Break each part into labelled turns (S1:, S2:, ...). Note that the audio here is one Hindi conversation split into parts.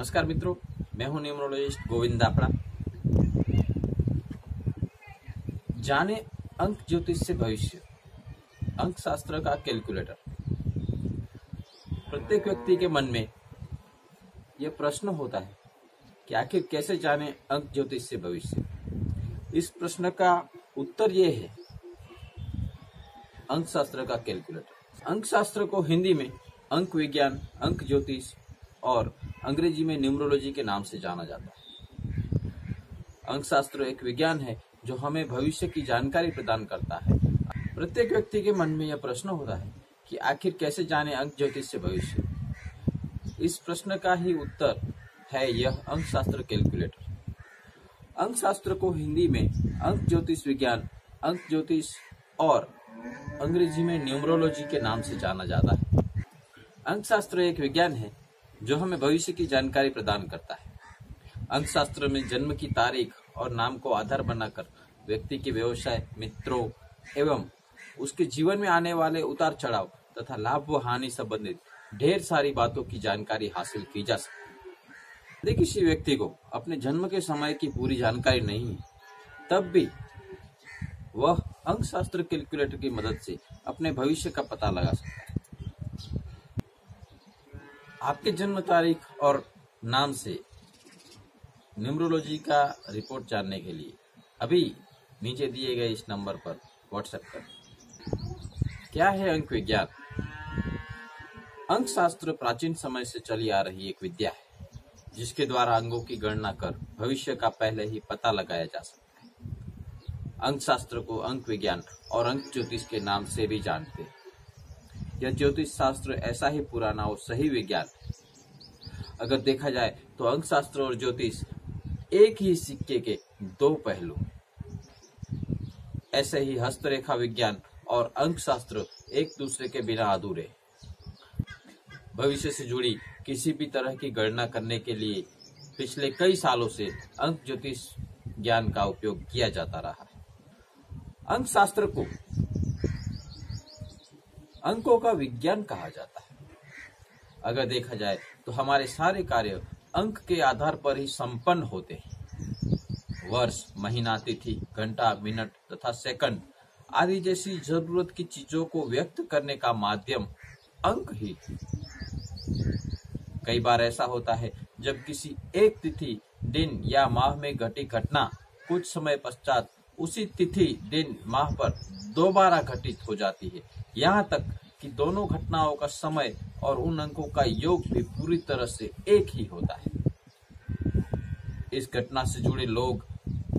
S1: नमस्कार मित्रों, मैं हूं न्यूमरोलॉजिस्ट गोविंद दापड़ा। जाने अंक ज्योतिष से भविष्य, अंक शास्त्र का कैलकुलेटर। प्रत्येक व्यक्ति के मन में यह प्रश्न होता है कि आखिर कैसे जाने अंक ज्योतिष से भविष्य। इस प्रश्न का उत्तर यह है अंक शास्त्र का कैलकुलेटर। अंक शास्त्र को हिंदी में अंक विज्ञान, अंक ज्योतिष और अंग्रेजी में न्यूमरोलॉजी के नाम से जाना जाता है। अंक शास्त्र एक विज्ञान है जो हमें भविष्य की जानकारी प्रदान करता है। प्रत्येक व्यक्ति के मन में यह प्रश्न होता है कि आखिर कैसे जाने अंक ज्योतिष से भविष्य। इस प्रश्न का ही उत्तर है यह अंक शास्त्र कैलकुलेटर। अंक शास्त्र को हिंदी में अंक ज्योतिष विज्ञान, अंक ज्योतिष और अंग्रेजी में न्यूमरोलॉजी के नाम से जाना जाता है। अंक शास्त्र एक विज्ञान है जो हमें भविष्य की जानकारी प्रदान करता है। अंक शास्त्र में जन्म की तारीख और नाम को आधार बनाकर व्यक्ति के व्यवसाय, मित्रों एवं उसके जीवन में आने वाले उतार चढ़ाव तथा लाभ व हानि संबंधित ढेर सारी बातों की जानकारी हासिल की जा सकती है। यदि किसी व्यक्ति को अपने जन्म के समय की पूरी जानकारी नहीं है, तब भी वह अंक शास्त्र कैलकुलेटर की मदद से अपने भविष्य का पता लगा सकता है। आपके जन्म तारीख और नाम से न्यूमरोलॉजी का रिपोर्ट जानने के लिए अभी नीचे दिए गए इस नंबर पर व्हाट्सएप करें। क्या है अंक विज्ञान? अंक शास्त्र प्राचीन समय से चली आ रही एक विद्या है जिसके द्वारा अंगों की गणना कर भविष्य का पहले ही पता लगाया जा सकता है। अंक शास्त्र को अंक विज्ञान और अंक ज्योतिष के नाम से भी जानते हैं। यह ज्योतिष शास्त्र ऐसा ही पुराना और सही विज्ञान है। अगर देखा जाए तो अंक शास्त्र और ज्योतिष एक ही सिक्के के दो पहलू। ऐसे ही हस्तरेखा विज्ञान और अंक शास्त्र एक दूसरे के बिना अधूरे। भविष्य से जुड़ी किसी भी तरह की गणना करने के लिए पिछले कई सालों से अंक ज्योतिष ज्ञान का उपयोग किया जाता रहा है। अंक शास्त्र को अंकों का विज्ञान कहा जाता है। अगर देखा जाए तो हमारे सारे कार्य अंक के आधार पर ही संपन्न होते हैं। वर्ष, महीना, तिथि, घंटा, मिनट तथा सेकंड आदि जैसी जरूरत की चीजों को व्यक्त करने का माध्यम अंक ही है। कई बार ऐसा होता है जब किसी एक तिथि, दिन या माह में घटी घटना कुछ समय पश्चात उसी तिथि, दिन, माह पर दोबारा घटित हो जाती है। यहाँ तक कि दोनों घटनाओं का समय और उन अंकों का योग भी पूरी तरह से एक ही होता है। इस घटना से जुड़े लोग,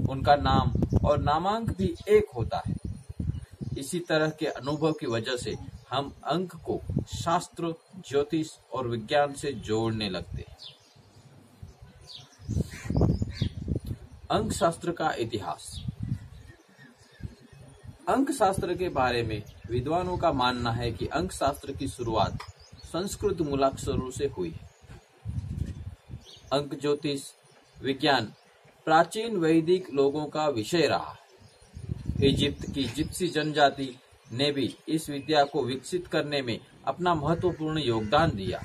S1: उनका नाम और नामांक भी एक होता है। इसी तरह के अनुभव की वजह से हम अंक को शास्त्र, ज्योतिष और विज्ञान से जोड़ने लगते हैं। अंक शास्त्र का इतिहास। अंक शास्त्र के बारे में विद्वानों का मानना है कि अंक शास्त्र की शुरुआत संस्कृत मूलाक्षरों से हुई है। अंक ज्योतिष विज्ञान प्राचीन वैदिक लोगों का विषय रहा है। इजिप्त की जिप्सी जनजाति ने भी इस विद्या को विकसित करने में अपना महत्वपूर्ण योगदान दिया।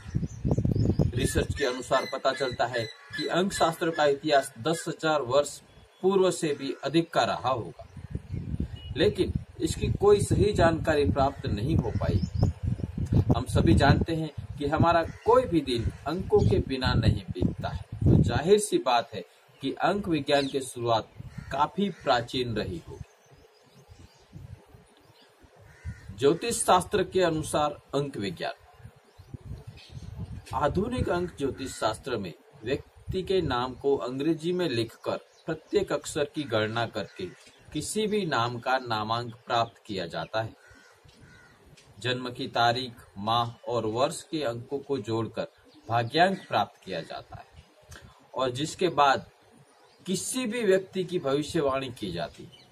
S1: रिसर्च के अनुसार पता चलता है कि अंक शास्त्र का इतिहास 10,000 वर्ष पूर्व से भी अधिक का रहा होगा, लेकिन इसकी कोई सही जानकारी प्राप्त नहीं हो पाई। हम सभी जानते हैं कि हमारा कोई भी दिन अंकों के बिना नहीं बीतता है, तो जाहिर सी बात है कि अंक विज्ञान की शुरुआत काफी प्राचीन रही होगी। ज्योतिष शास्त्र के अनुसार अंक विज्ञान। आधुनिक अंक ज्योतिष शास्त्र में व्यक्ति के नाम को अंग्रेजी में लिखकर प्रत्येक अक्षर की गणना करके किसी भी नाम का नामांक प्राप्त किया जाता है। जन्म की तारीख, माह और वर्ष के अंकों को जोड़कर भाग्यांक प्राप्त किया जाता है और जिसके बाद किसी भी व्यक्ति की भविष्यवाणी की जाती है।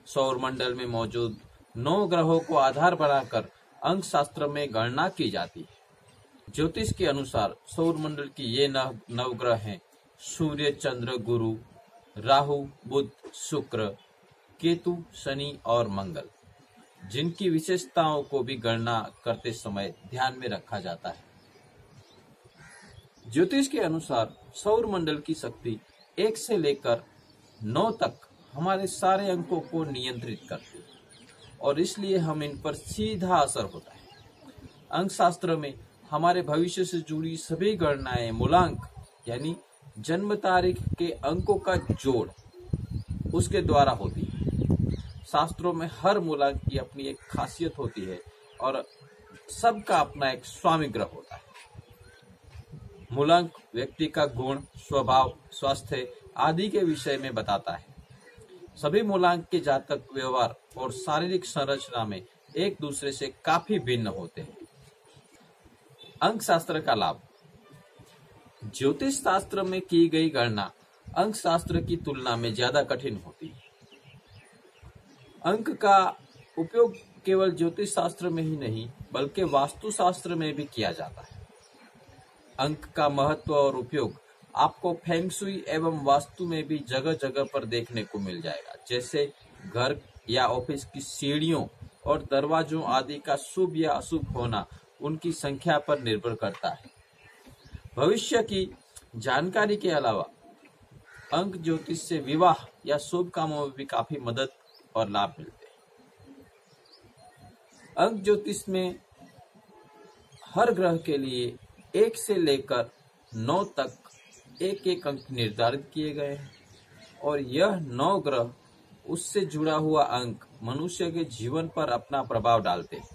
S1: सौर मंडल में मौजूद 9 ग्रहों को आधार बनाकर अंक शास्त्र में गणना की जाती है। ज्योतिष के अनुसार सौर मंडल की ये 9 ग्रह हैं: सूर्य, चंद्र, गुरु, राहु, बुध, शुक्र, केतु, शनि और मंगल, जिनकी विशेषताओं को भी गणना करते समय ध्यान में रखा जाता है। ज्योतिष के अनुसार सौर मंडल की शक्ति 1 से लेकर 9 तक हमारे सारे अंकों को नियंत्रित करती है और इसलिए हम इन पर सीधा असर होता है। अंक शास्त्र में हमारे भविष्य से जुड़ी सभी गणनाएं मूलांक यानी जन्म तारीख के अंकों का जोड़ उसके द्वारा होती है। शास्त्रों में हर मूलांक की अपनी एक खासियत होती है और सबका अपना एक स्वामी ग्रह होता है। मूलांक व्यक्ति का गुण, स्वभाव, स्वास्थ्य आदि के विषय में बताता है। सभी मूलांक के जातक व्यवहार और शारीरिक संरचना में एक दूसरे से काफी भिन्न होते हैं। अंक शास्त्र का लाभ। ज्योतिष शास्त्र में की गई गणना अंक शास्त्र की तुलना में ज्यादा कठिन होती है। अंक का उपयोग केवल ज्योतिष शास्त्र में ही नहीं बल्कि वास्तु शास्त्र में भी किया जाता है। अंक का महत्व और उपयोग आपको फेंग शुई एवं वास्तु में भी जगह जगह पर देखने को मिल जाएगा, जैसे घर या ऑफिस की सीढ़ियों और दरवाजों आदि का शुभ या अशुभ होना उनकी संख्या पर निर्भर करता है। भविष्य की जानकारी के अलावा अंक ज्योतिष से विवाह या शुभ कामों में भी काफी मदद और लाभ मिलते हैं। अंक ज्योतिष में हर ग्रह के लिए 1 से लेकर 9 तक एक एक अंक निर्धारित किए गए हैं और यह 9 ग्रह उससे जुड़ा हुआ अंक मनुष्य के जीवन पर अपना प्रभाव डालते हैं।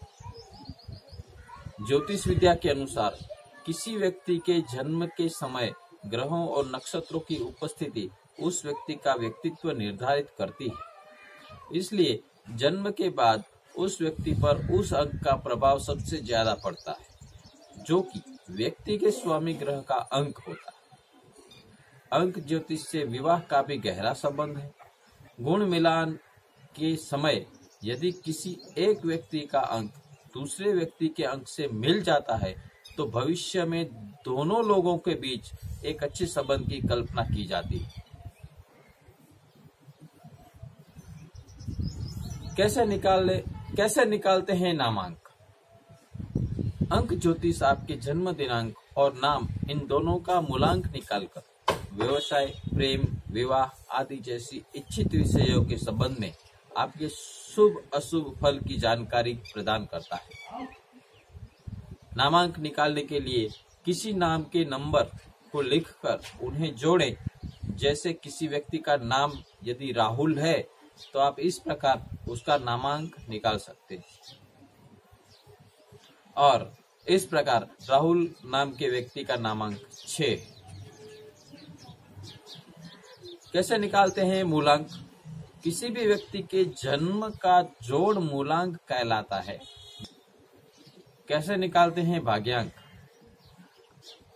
S1: ज्योतिष विद्या के अनुसार किसी व्यक्ति के जन्म के समय ग्रहों और नक्षत्रों की उपस्थिति उस व्यक्ति का व्यक्तित्व निर्धारित करती है। इसलिए जन्म के बाद उस व्यक्ति पर उस अंक का प्रभाव सबसे ज्यादा पड़ता है, जो कि व्यक्ति के स्वामी ग्रह का अंक होता है। अंक ज्योतिष से विवाह का भी गहरा संबंध है। गुण मिलान के समय यदि किसी एक व्यक्ति का अंक दूसरे व्यक्ति के अंक से मिल जाता है तो भविष्य में दोनों लोगों के बीच एक अच्छे संबंध की कल्पना की जाती है। कैसे निकालते हैं नामांक? अंक ज्योतिष आपके जन्म दिनांक और नाम इन दोनों का मूलांक निकालकर व्यवसाय, प्रेम, विवाह आदि जैसी इच्छित विषयों के संबंध में आपके शुभ अशुभ फल की जानकारी प्रदान करता है। नामांक निकालने के लिए किसी नाम के नंबर को लिखकर उन्हें जोड़ें। जैसे किसी व्यक्ति का नाम यदि राहुल है तो आप इस प्रकार उसका नामांक निकाल सकते हैं। और इस प्रकार राहुल नाम के व्यक्ति का नामांक 6। कैसे निकालते हैं मूलांक? किसी भी व्यक्ति के जन्म का जोड़ मूलांक कहलाता है। कैसे निकालते हैं भाग्यांक?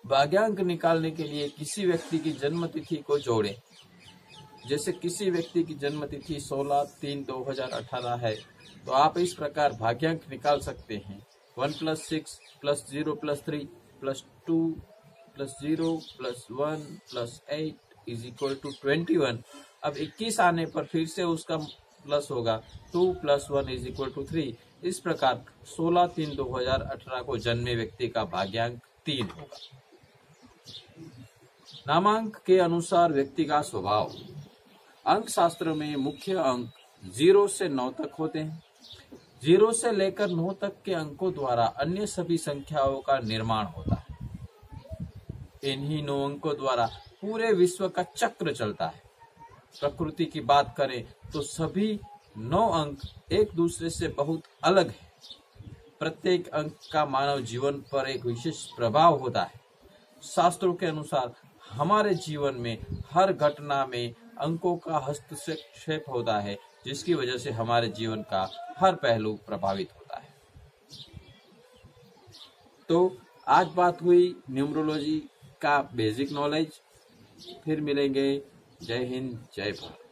S1: भाग्यांक निकालने के लिए किसी व्यक्ति की जन्म तिथि को जोड़ें। जैसे किसी व्यक्ति की जन्म तिथि 16/3/2018 है तो आप इस प्रकार भाग्यांक निकाल सकते हैं। 1 + 6 + 0 + 3 + 2 + 0 + 1 + 8 = 21। अब 21 आने पर फिर से उसका प्लस होगा 2 + 1 = 3। इस प्रकार 16/3/2018 को जन्मे व्यक्ति का भाग्यांक 3 होगा। नामांक के अनुसार व्यक्ति का स्वभाव। अंक शास्त्र में मुख्य अंक 0 से 9 तक होते हैं। 0 से लेकर 9 तक के अंकों द्वारा अन्य सभी संख्याओं का निर्माण होता है। इन्हीं 9 अंकों द्वारा पूरे विश्व का चक्र चलता है। प्रकृति की बात करें तो सभी 9 अंक एक दूसरे से बहुत अलग है। प्रत्येक अंक का मानव जीवन पर एक विशेष प्रभाव होता है। शास्त्रों के अनुसार हमारे जीवन में हर घटना में अंकों का हस्तक्षेप होता है, जिसकी वजह से हमारे जीवन का हर पहलू प्रभावित होता है। तो आज बात हुई न्यूमरोलॉजी का बेसिक नॉलेज। फिर मिलेंगे। जय हिंद, जय भारत।